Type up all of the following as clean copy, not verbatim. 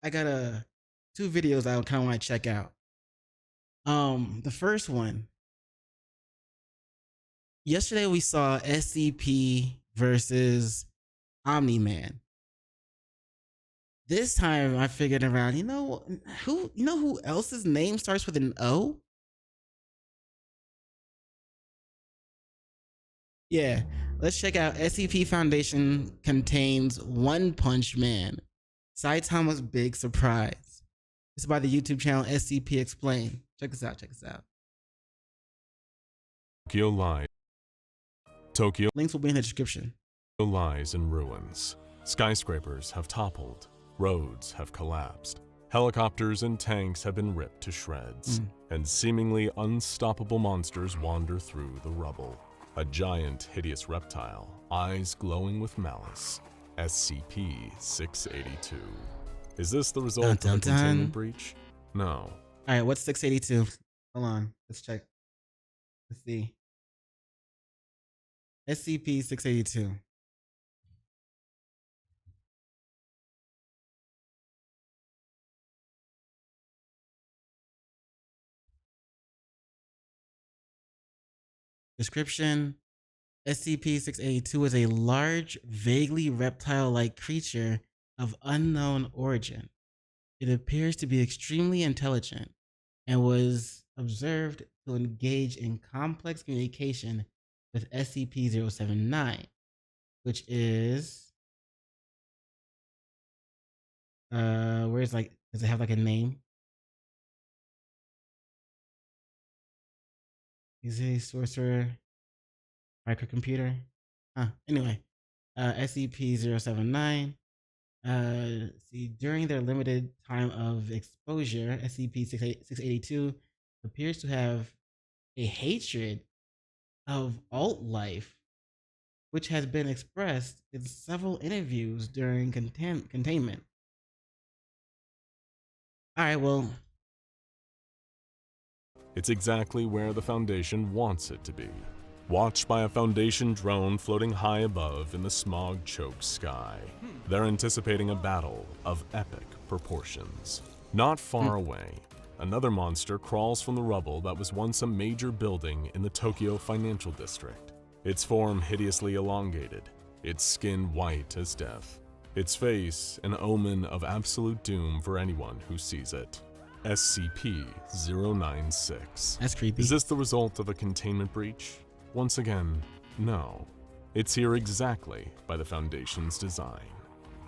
I got two videos I kind of want to check out. The first one, yesterday we saw SCP versus Omni-Man. This time I figured around, who else's name starts with an O? Yeah, let's check out SCP Foundation contains One Punch Man. Saitama's big surprise. It's by the YouTube channel SCP Explain. Check this out, check this out. Tokyo Links will be in the description. lies in ruins. Skyscrapers have toppled. Roads have collapsed. Helicopters and tanks have been ripped to shreds. And seemingly unstoppable monsters wander through the rubble. A giant, hideous reptile, eyes glowing with malice. SCP-682. Is this the result of a containment breach? No. Alright, what's 682? Hold on, let's check. Let's see. SCP-682. Description: SCP-682 is a large, vaguely reptile-like creature of unknown origin. It appears to be extremely intelligent and was observed to engage in complex communication with SCP-079, which is does it have like a name? Is a sorcerer microcomputer? Anyway, SCP-079. During their limited time of exposure, SCP-682 appears to have a hatred of alt-life, which has been expressed in several interviews during containment. Alright, well, It's exactly where the Foundation wants it to be. Watched by a Foundation drone floating high above in the smog-choked sky. They're anticipating a battle of epic proportions. Not far away, another monster crawls from the rubble that was once a major building in the Tokyo Financial District. Its form hideously elongated, its skin white as death. Its face an omen of absolute doom for anyone who sees it. SCP-096. that's creepy. Is this the result of a containment breach? Once again, no. It's here exactly by the Foundation's design.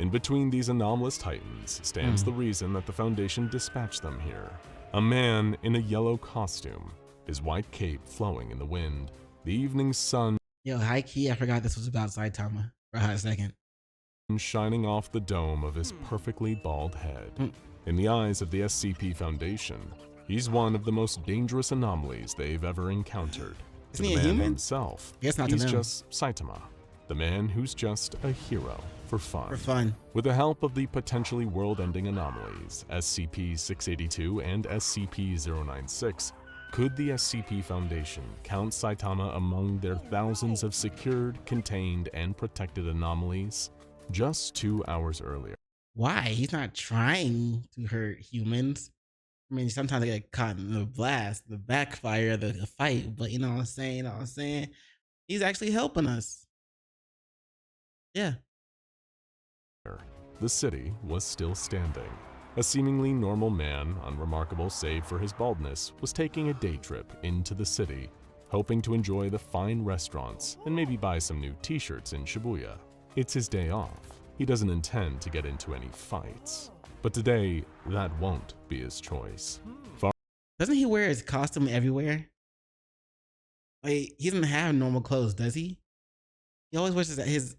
In between these anomalous titans stands the reason that the Foundation dispatched them here. A man in a yellow costume, his white cape flowing in the wind, the evening sun Yo, high key, I forgot this was about Saitama for a hot second. shining off the dome of his perfectly bald head. In the eyes of the SCP Foundation, he's one of the most dangerous anomalies they've ever encountered. Isn't To he the a man human? himself, Guess not to he's them. just Saitama, the man who's just a hero for fun. For fun. With the help of the potentially world-ending anomalies, SCP-682 and SCP-096, could the SCP Foundation count Saitama among their thousands of secured, contained, and protected anomalies? Just 2 hours earlier, Why? He's not trying to hurt humans. I mean, sometimes they get caught in the blast, the backfire of the fight, but you know what I'm saying? You know what I'm saying? He's actually helping us. Yeah. the city was still standing. A seemingly normal man, unremarkable save for his baldness, was taking a day trip into the city, hoping to enjoy the fine restaurants and maybe buy some new t-shirts in Shibuya. It's his day off. He doesn't intend to get into any fights. But today, that won't be his choice. Doesn't he wear his costume everywhere? Like, he doesn't have normal clothes, does he? He always wears his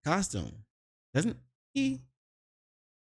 costume, doesn't he?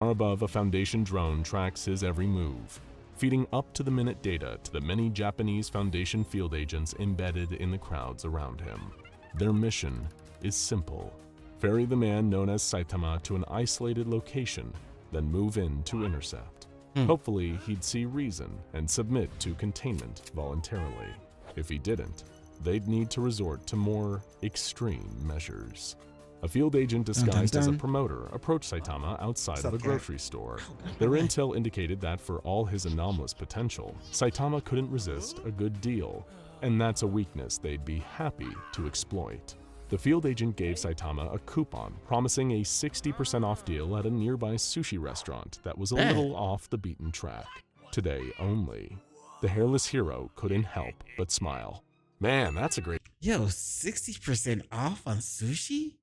Far above, a Foundation drone tracks his every move, feeding up-to-the-minute data to the many Japanese Foundation field agents embedded in the crowds around him. Their mission is simple. Ferry the man known as Saitama to an isolated location, then move in to intercept. Hopefully, he'd see reason and submit to containment voluntarily. If he didn't, they'd need to resort to more extreme measures. A field agent disguised dun, as a dun. promoter approached Saitama outside What's of a up, Cat? grocery store. Oh, Their my intel indicated that for all his anomalous potential, Saitama couldn't resist a good deal, and that's a weakness they'd be happy to exploit. The field agent gave Saitama a coupon promising a 60% off deal at a nearby sushi restaurant that was a Bet. little off the beaten track. Today only. The hairless hero couldn't help but smile. Man, that's a great... Yo, 60% off on sushi?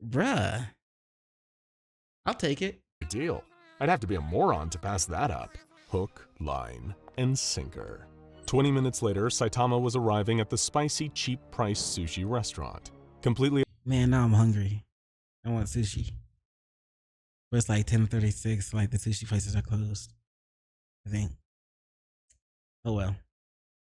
Bruh. I'll take it. deal. I'd have to be a moron to pass that up. Hook, line, and sinker. 20 minutes later, Saitama was arriving at the spicy, cheap-priced sushi restaurant. Completely... Man, now I'm hungry. I want sushi. But it's like 10:36, like the sushi places are closed, I think. Oh well.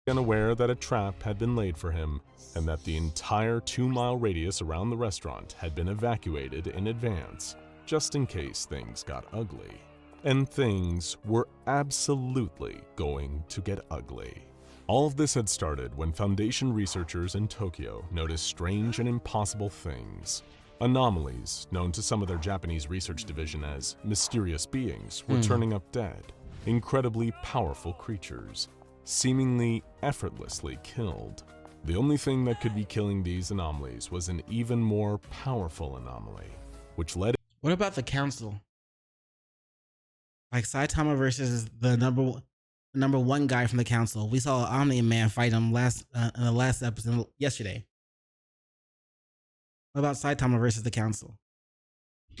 unaware that a trap had been laid for him, and that the entire 2-mile radius around the restaurant had been evacuated in advance, just in case things got ugly. And things were absolutely going to get ugly. All of this had started when Foundation researchers in Tokyo noticed strange and impossible things. Anomalies, known to some of their Japanese research division as mysterious beings, were turning up dead. Incredibly powerful creatures, seemingly effortlessly killed. The only thing that could be killing these anomalies was an even more powerful anomaly, which led... What about the council? Like Saitama versus the number one guy from the council. We saw Omni-Man fight him in the last episode yesterday. What about Saitama versus the council?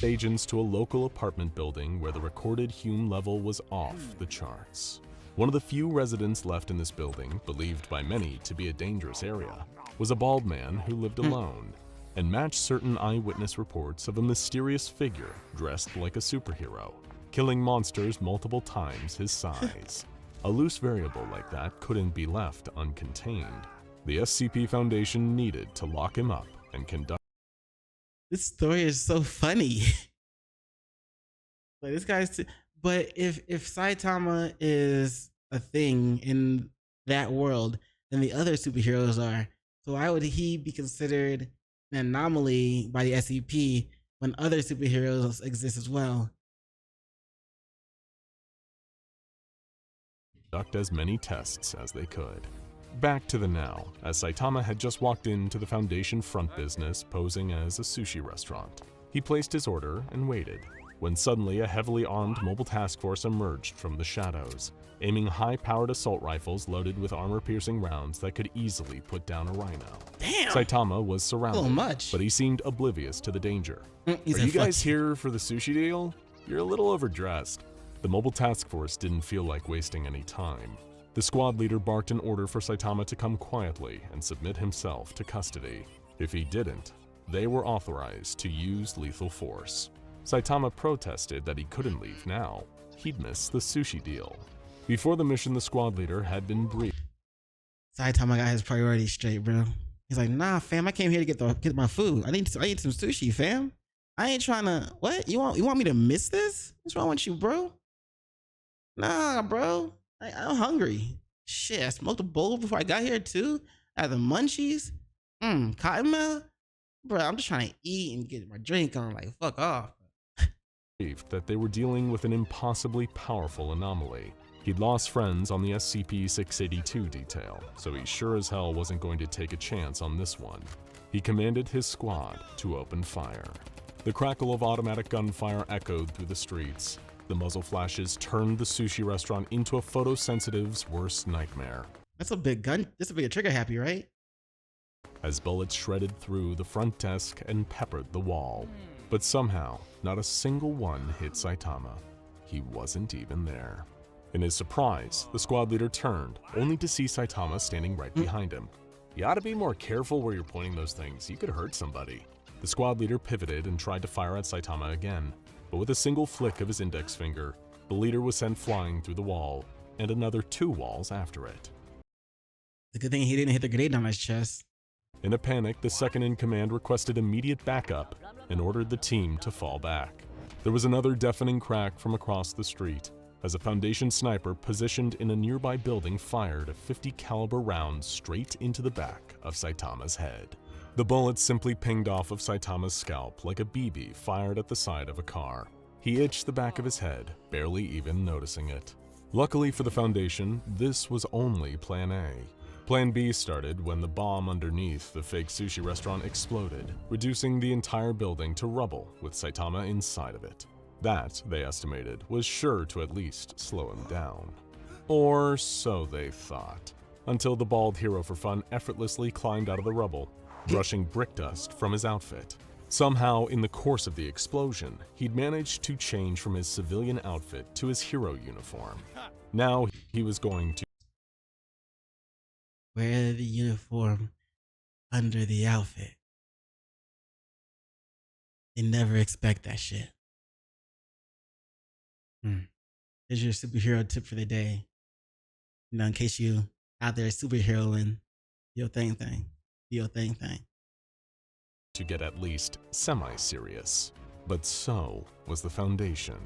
agents to a local apartment building where the recorded Hume level was off the charts. One of the few residents left in this building, believed by many to be a dangerous area, was a bald man who lived alone and matched certain eyewitness reports of a mysterious figure dressed like a superhero, killing monsters multiple times his size. A loose variable like that couldn't be left uncontained. The SCP Foundation needed to lock him up and conduct... This story is so funny. Like this guy's... But if Saitama is a thing in that world, then the other superheroes are. So why would he be considered an anomaly by the SCP when other superheroes exist as well? Conduct as many tests as they could. Back to the now, as Saitama had just walked into the Foundation front business posing as a sushi restaurant. He placed his order and waited, when suddenly a heavily armed mobile task force emerged from the shadows, aiming high-powered assault rifles loaded with armor-piercing rounds that could easily put down a rhino. Damn! Saitama was surrounded, much. but he seemed oblivious to the danger. Are He said, you guys "Fuck here for the sushi deal? You're a little overdressed. The mobile task force didn't feel like wasting any time. The squad leader barked an order for Saitama to come quietly and submit himself to custody. If he didn't, they were authorized to use lethal force. Saitama protested that he couldn't leave now. He'd miss the sushi deal. Before the mission, the squad leader had been briefed. Saitama got his priorities straight, bro. He's like, nah, fam, I came here to get my food. I need some sushi, fam. I ain't trying to... What? You want me to miss this? What's wrong with you, bro? Nah, bro. I'm hungry. Shit, I smoked a bowl before I got here too. I had the munchies. Cottonmouth. Bro, I'm just trying to eat and get my drink on. Like, fuck off. That they were dealing with an impossibly powerful anomaly. He'd lost friends on the SCP-682 detail, so he sure as hell wasn't going to take a chance on this one. He commanded his squad to open fire. The crackle of automatic gunfire echoed through the streets. The muzzle flashes turned the sushi restaurant into a photosensitive's worst nightmare. That's a big gun. That's a big trigger happy, right? As bullets shredded through the front desk and peppered the wall. But somehow, not a single one hit Saitama. He wasn't even there. In his surprise, the squad leader turned, only to see Saitama standing right behind him. You ought to be more careful where you're pointing those things. You could hurt somebody. The squad leader pivoted and tried to fire at Saitama again. But with a single flick of his index finger, the leader was sent flying through the wall, and another 2 walls after it. It's a good thing he didn't hit the grenade on his chest. In a panic, the second-in-command requested immediate backup and ordered the team to fall back. There was another deafening crack from across the street. as a Foundation sniper positioned in a nearby building fired a 50 caliber round straight into the back of Saitama's head. The bullet simply pinged off of Saitama's scalp like a BB fired at the side of a car. He itched the back of his head, barely even noticing it. Luckily for the Foundation, this was only Plan A. Plan B started when the bomb underneath the fake sushi restaurant exploded, reducing the entire building to rubble with Saitama inside of it. That, they estimated, was sure to at least slow him down. Or so they thought, until the bald hero for fun effortlessly climbed out of the rubble, brushing brick dust from his outfit. Somehow, in the course of the explosion, he'd managed to change from his civilian outfit to his hero uniform. Now he was going to wear the uniform under the outfit. They never expect that shit. Here's your superhero tip for the day. You know, in case you out there superheroing, do your thing. Do your thing. to get at least semi-serious. But so was the Foundation.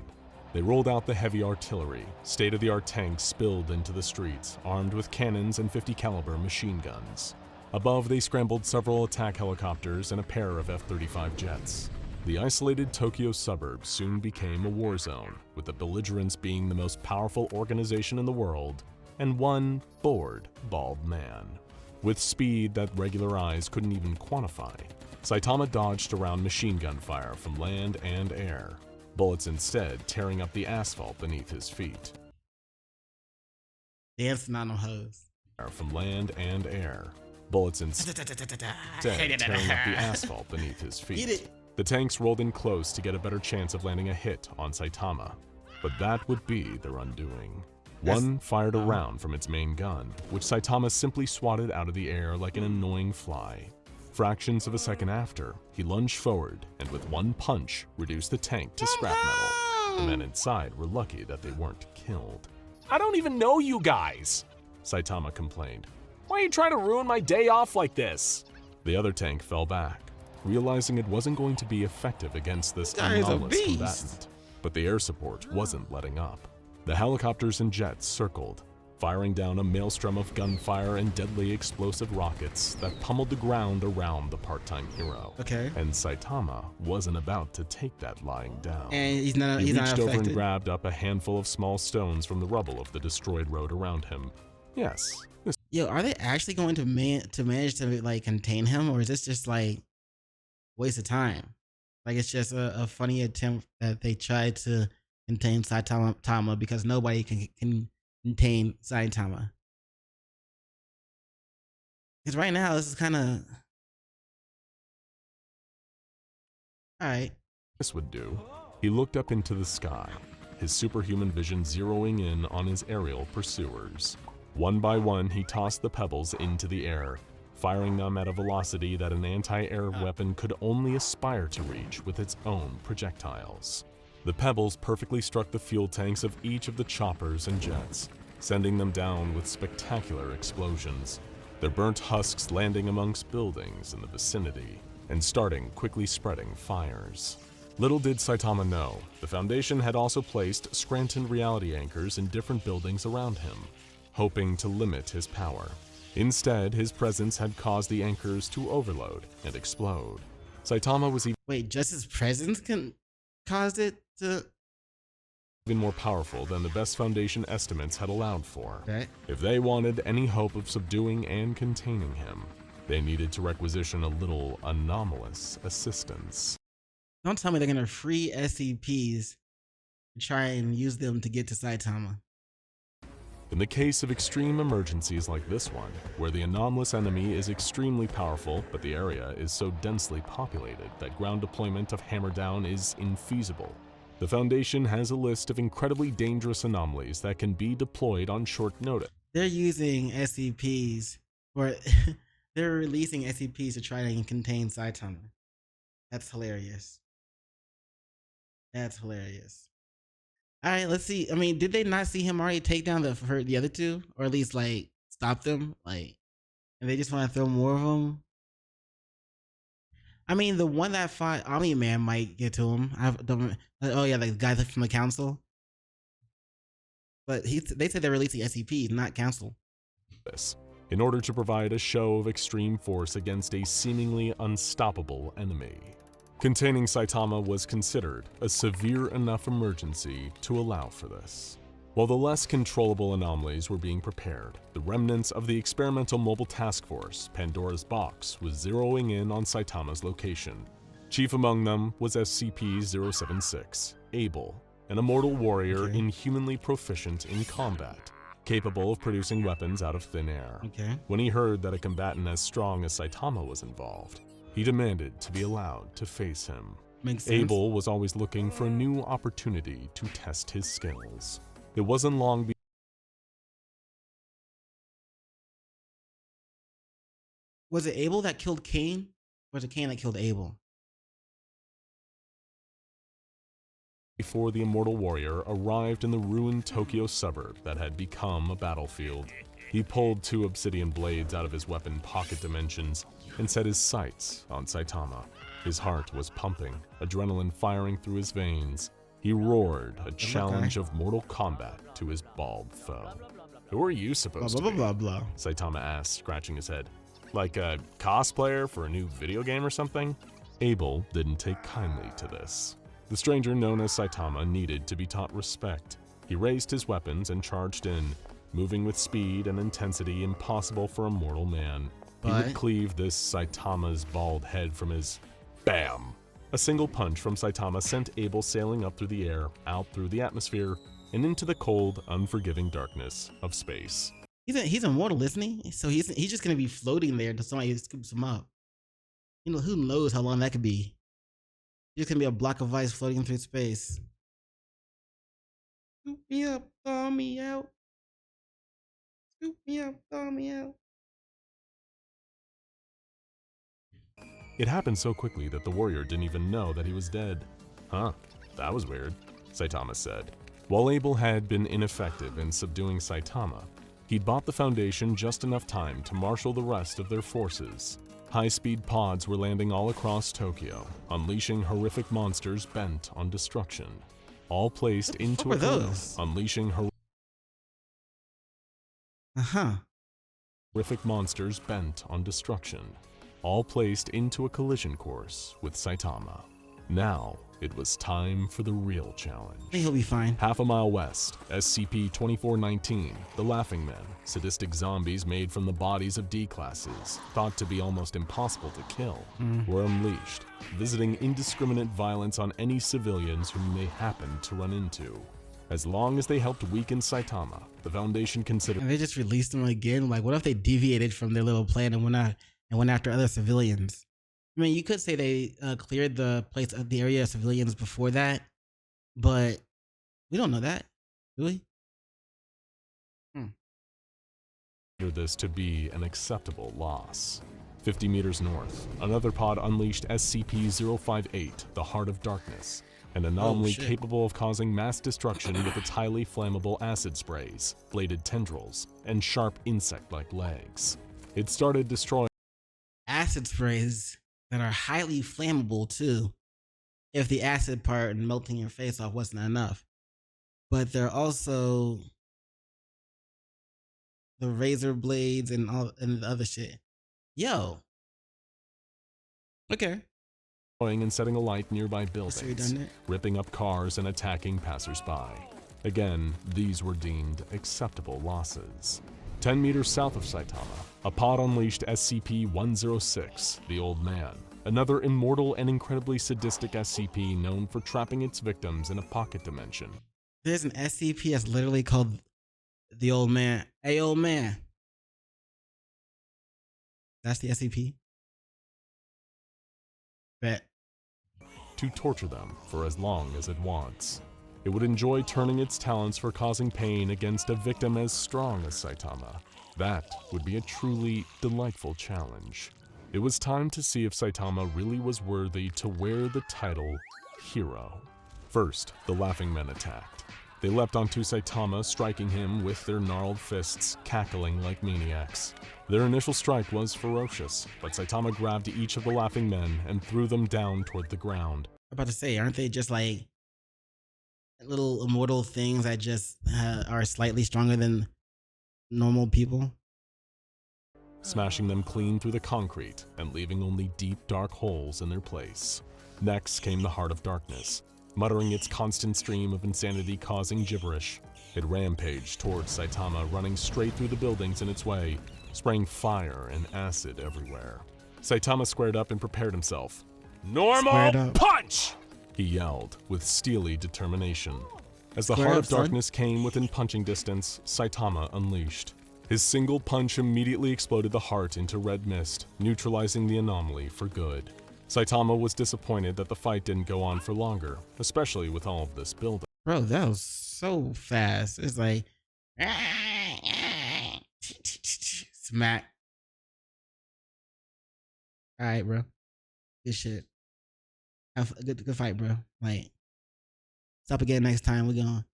They rolled out the heavy artillery, state-of-the-art tanks spilled into the streets, armed with cannons and 50 caliber machine guns. Above, they scrambled several attack helicopters and a pair of F-35 jets. The isolated Tokyo suburb soon became a war zone, with the belligerents being the most powerful organization in the world, and one bored, bald man. With speed that regular eyes couldn't even quantify, Saitama dodged around machine gun fire from land and air, bullets instead tearing up the asphalt beneath his feet. Dancing on them hoes. From land and air, bullets instead tearing up the asphalt beneath his feet. The tanks rolled in close to get a better chance of landing a hit on Saitama, but that would be their undoing. One fired a round from its main gun, which Saitama simply swatted out of the air like an annoying fly. Fractions of a second after, he lunged forward and with one punch reduced the tank to scrap metal. The men inside were lucky that they weren't killed. I don't even know you guys, Saitama complained. Why are you trying to ruin my day off like this? The other tank fell back, realizing it wasn't going to be effective against this anomalous combatant. But the air support wasn't letting up. The helicopters and jets circled, firing down a maelstrom of gunfire and deadly explosive rockets that pummeled the ground around the part-time hero. Okay. And Saitama wasn't about to take that lying down. And he's not He reached over affected. and grabbed up a handful of small stones from the rubble of the destroyed road around him. Yes. Yo, are they actually going to manage to like contain him, or is this just like waste of time? Like it's just a funny attempt that they tried to contain Saitama because nobody can contain Saitama. Because right now this is kind of all right. This would do. He looked up into the sky, his superhuman vision zeroing in on his aerial pursuers. One by one, he tossed the pebbles into the air, firing them at a velocity that an anti-air weapon could only aspire to reach with its own projectiles. The pebbles perfectly struck the fuel tanks of each of the choppers and jets, sending them down with spectacular explosions, their burnt husks landing amongst buildings in the vicinity and starting quickly spreading fires. Little did Saitama know, the Foundation had also placed Scranton reality anchors in different buildings around him, hoping to limit his power. Instead, his presence had caused the anchors to overload and explode. Saitama was Wait, just his presence caused it to... even more powerful than the best Foundation estimates had allowed for. Okay. If they wanted any hope of subduing and containing him, they needed to requisition a little anomalous assistance. Don't tell me they're gonna free SCPs and try and use them to get to Saitama. In the case of extreme emergencies like this one, where the anomalous enemy is extremely powerful but the area is so densely populated that ground deployment of Hammerdown is infeasible, the Foundation has a list of incredibly dangerous anomalies that can be deployed on short notice. They're using SCPs, or they're releasing SCPs to try and contain Saitama. That's hilarious. That's hilarious. All right, let's see. I mean, did they not see him already take down the other two, or at least like stop them? Like, and they just want to throw more of them. I mean, the one that fought Omni-Man might get to him. Oh yeah, the guy from the council. But they said they're releasing SCPs, not council. this in order to provide a show of extreme force against a seemingly unstoppable enemy. Containing Saitama was considered a severe enough emergency to allow for this. While the less controllable anomalies were being prepared, the remnants of the experimental mobile task force, Pandora's Box, was zeroing in on Saitama's location. Chief among them was SCP-076, Abel, an immortal warrior inhumanly proficient in combat, capable of producing weapons out of thin air. When he heard that a combatant as strong as Saitama was involved, he demanded to be allowed to face him. Makes sense. Abel was always looking for a new opportunity to test his skills. It wasn't long Was it Abel that killed Cain? Or was it Cain that killed Abel? before the immortal warrior arrived in the ruined Tokyo suburb that had become a battlefield. He pulled 2 obsidian blades out of his weapon pocket dimensions and set his sights on Saitama. His heart was pumping, adrenaline firing through his veins. He roared a challenge of mortal combat to his bald foe. "Who are you supposed to be?" Saitama asked, scratching his head. "Like a cosplayer for a new video game or something?" Abel didn't take kindly to this. The stranger known as Saitama needed to be taught respect. He raised his weapons and charged in, moving with speed and intensity impossible for a mortal man. He would cleave this Saitama's bald head from his BAM! A single punch from Saitama sent Abel sailing up through the air, out through the atmosphere, and into the cold, unforgiving darkness of space. He's immortal, isn't he? So he's just gonna be floating there until somebody scoops him up. You know, who knows how long that could be? He's gonna be a block of ice floating through space. Scoop me up, thaw me out. Scoop me up, thaw me out. It happened so quickly that the warrior didn't even know that he was dead. "Huh, that was weird," Saitama said. While Abel had been ineffective in subduing Saitama, he'd bought the Foundation just enough time to marshal the rest of their forces. High-speed pods were landing all across Tokyo, unleashing horrific monsters bent on destruction. All placed into unleashing horrific monsters bent on destruction. All placed into a collision course with Saitama. Now, it was time for the real challenge. I think he'll be fine. Half a mile west, SCP-2419, the Laughing Men, sadistic zombies made from the bodies of D-classes, thought to be almost impossible to kill, were unleashed, visiting indiscriminate violence on any civilians whom they happened to run into. As long as they helped weaken Saitama, the Foundation considered— And they just released them again? Like, what if they deviated from their little plan and went after other civilians? I mean, you could say they cleared the place of the area of civilians before that, but we don't know that, do we? this to be an acceptable loss. 50 meters north, another pod unleashed SCP-058, the Heart of Darkness, an anomaly capable of causing mass destruction with its highly flammable acid sprays, bladed tendrils, and sharp insect-like legs. It started destroying acid sprays that are highly flammable too, if the acid part and melting your face off wasn't enough. But they're also the razor blades and all and the other shit. Yo. Okay. and setting alight nearby buildings, ripping up cars and attacking passersby. Again, these were deemed acceptable losses. 10 meters south of Saitama, a pod unleashed SCP-106, the Old Man, another immortal and incredibly sadistic SCP known for trapping its victims in a pocket dimension. There's an SCP that's literally called the Old Man. Hey, old man. That's the SCP? Bet. To torture them for as long as it wants. It would enjoy turning its talents for causing pain against a victim as strong as Saitama. That would be a truly delightful challenge. It was time to see if Saitama really was worthy to wear the title Hero. First, the Laughing Men attacked. They leapt onto Saitama, striking him with their gnarled fists, cackling like maniacs. Their initial strike was ferocious, but Saitama grabbed each of the Laughing Men and threw them down toward the ground. I'm about to say, aren't they just like little immortal things that just are slightly stronger than normal people. smashing them clean through the concrete and leaving only deep, dark holes in their place. Next came the Heart of Darkness, muttering its constant stream of insanity-causing gibberish. It rampaged towards Saitama, running straight through the buildings in its way, spraying fire and acid everywhere. Saitama squared up and prepared himself. Normal punch! He yelled with steely determination. As the Square Heart up, of son. Darkness came within punching distance, Saitama unleashed. His single punch immediately exploded the heart into red mist, neutralizing the anomaly for good. Saitama was disappointed that the fight didn't go on for longer, especially with all of this buildup. Bro, that was so fast. It's like smack. All right, bro. Good shit. Have a good fight, bro. Like, stop again next time. We're gonna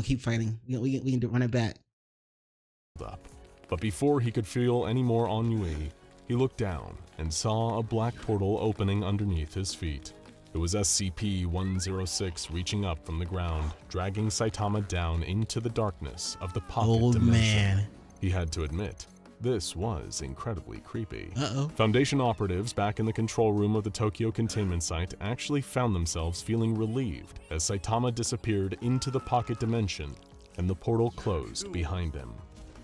keep fighting. We can run it back. But before he could feel any more ennui, he looked down and saw a black portal opening underneath his feet. It was SCP-106 reaching up from the ground, dragging Saitama down into the darkness of the pocket Old dimension. man. He had to admit, this was incredibly creepy. Uh-oh. Foundation operatives back in the control room of the Tokyo containment site actually found themselves feeling relieved as Saitama disappeared into the pocket dimension and the portal closed behind him.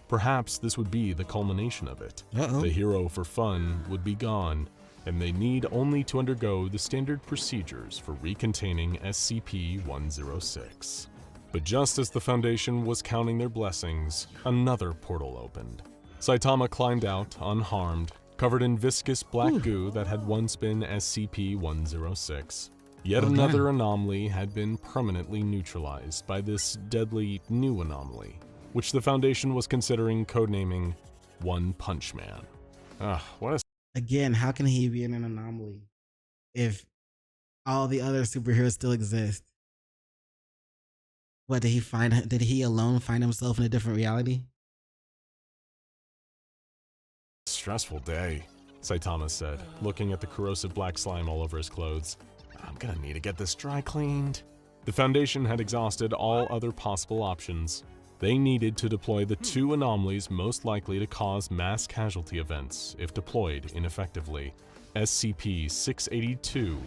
Perhaps this would be the culmination of it. Uh-oh. The hero for fun would be gone, and they need only to undergo the standard procedures for recontaining SCP-106. But just as the Foundation was counting their blessings, another portal opened. Saitama climbed out unharmed, covered in viscous black goo that had once been SCP-106. Yet another anomaly had been permanently neutralized by this deadly new anomaly, which the Foundation was considering codenaming One Punch Man. What a Again, how can he be in an anomaly if all the other superheroes still exist? What did he find? Did he alone find himself in a different reality? stressful day, Saitama said, looking at the corrosive black slime all over his clothes. I'm gonna need to get this dry cleaned. The Foundation had exhausted all other possible options. They needed to deploy the two anomalies most likely to cause mass casualty events if deployed ineffectively. SCP-682,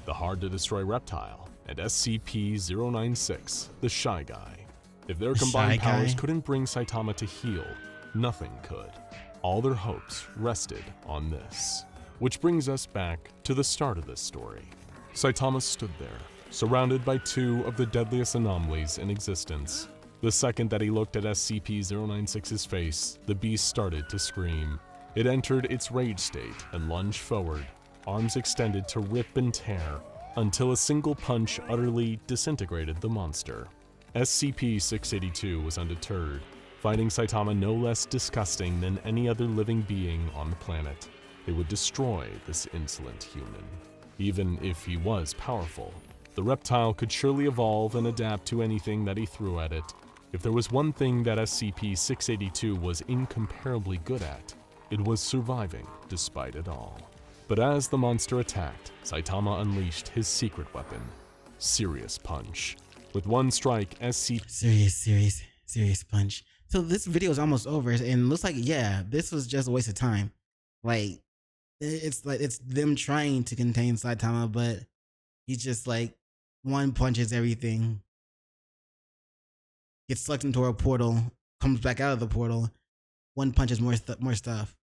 the hard-to-destroy reptile, and SCP-096, the Shy Guy. If their combined powers couldn't bring Saitama to heal, nothing could. All their hopes rested on this. Which brings us back to the start of this story. Saitama stood there, surrounded by two of the deadliest anomalies in existence. The second that he looked at SCP-096's face, the beast started to scream. It entered its rage state and lunged forward, arms extended to rip and tear, until a single punch utterly disintegrated the monster. SCP-682 was undeterred, finding Saitama no less disgusting than any other living being on the planet. It would destroy this insolent human. Even if he was powerful, the reptile could surely evolve and adapt to anything that he threw at it. If there was one thing that SCP-682 was incomparably good at, it was surviving despite it all. But as the monster attacked, Saitama unleashed his secret weapon, Serious Punch. With one strike, Serious punch. So this video is almost over, and looks like, yeah, this was just a waste of time. Like, it's them trying to contain Saitama, but he's just like, one punches everything, gets sucked into a portal, comes back out of the portal, one punches more stuff.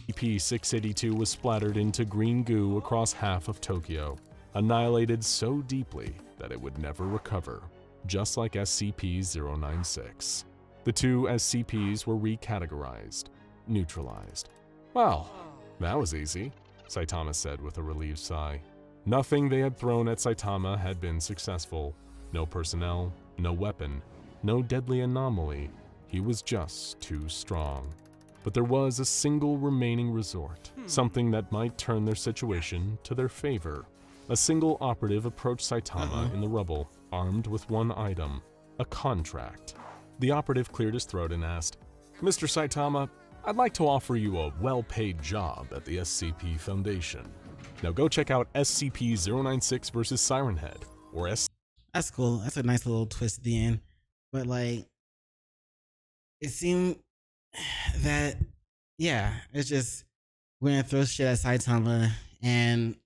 SCP-682 was splattered into green goo across half of Tokyo, annihilated so deeply that it would never recover, just like SCP-096. The two SCPs were recategorized, neutralized. Well, that was easy, Saitama said with a relieved sigh. Nothing they had thrown at Saitama had been successful. No personnel, no weapon, no deadly anomaly. He was just too strong. But there was a single remaining resort, something that might turn their situation to their favor. A single operative approached Saitama in the rubble, armed with one item, a contract. The operative cleared his throat and asked, "Mr. Saitama, I'd like to offer you a well-paid job at the SCP Foundation." Now go check out SCP-096 vs. Siren Head, or That's cool. That's a nice little twist at the end. But like, it seemed that, yeah, it's just we're gonna throw shit at Saitama and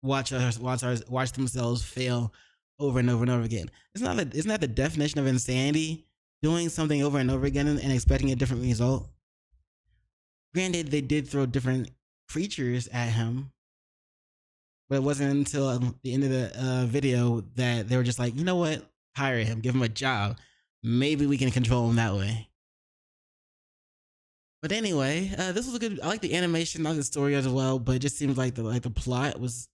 watch themselves fail over and over and over again. Isn't that the definition of insanity? Doing something over and over again and expecting a different result. Granted, they did throw different creatures at him, but it wasn't until the end of the video that they were just like, you know what? Hire him, give him a job. Maybe we can control him that way. But anyway, this was a good. I like the animation, I like the story as well, but it just seems like the plot was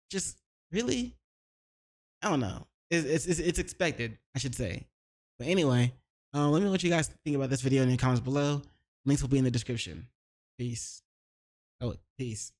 just really, I don't know. It's expected, I should say. But anyway, let me know what you guys think about this video in the comments below. Links will be in the description. Peace. Oh, peace.